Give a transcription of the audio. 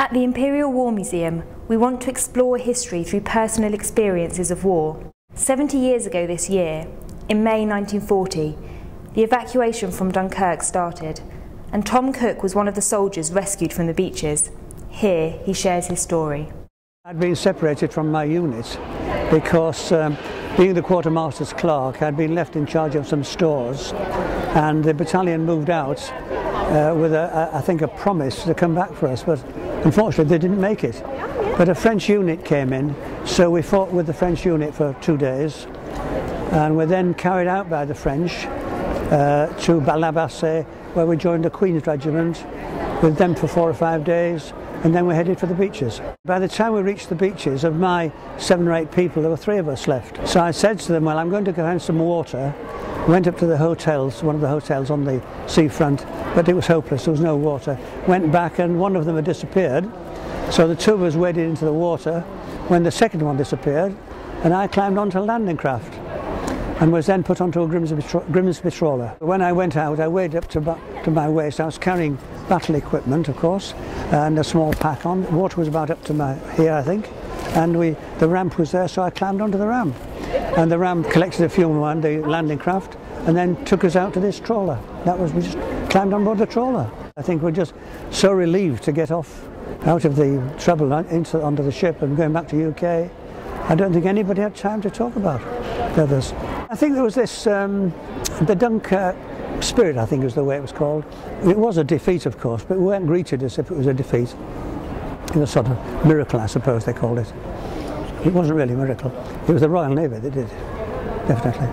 At the Imperial War Museum, we want to explore history through personal experiences of war. 70 years ago this year, in May 1940, the evacuation from Dunkirk started, and Tom Cooke was one of the soldiers rescued from the beaches. Here he shares his story. I'd been separated from my unit because being the quartermaster's clerk, I'd been left in charge of some stores, and the battalion moved out with I think a promise to come back for us, but unfortunately they didn't make it. But a French unit came in, so we fought with the French unit for 2 days, and were then carried out by the French to La Bassée, where we joined the Queen's Regiment with them for 4 or 5 days, and then we headed for the beaches. By the time we reached the beaches, of my 7 or 8 people, there were 3 of us left. So I said to them, well, I'm going to go find some water. Went up to the hotels, one of the hotels on the seafront, but it was hopeless, there was no water. Went back and one of them had disappeared, so the 2 of us waded into the water when the second one disappeared, and I climbed onto a landing craft and was then put onto a Grimsby trawler. When I went out, I waded up to my waist. I was carrying battle equipment, of course, and a small pack on. The water was about up to my here, I think, and the ramp was there, so I climbed onto the ramp. And the ramp collected the fuel on the landing craft and then took us out to this trawler. We just climbed on board the trawler. I think we're just so relieved to get off out of the trouble onto the ship and going back to UK. I don't think anybody had time to talk about the others. I think there was this, the Dunkirk spirit, I think is the way it was called. It was a defeat, of course, but we weren't greeted as if it was a defeat. It was a sort of miracle, I suppose they called it. It wasn't really a miracle. It was the Royal Navy that did it, definitely.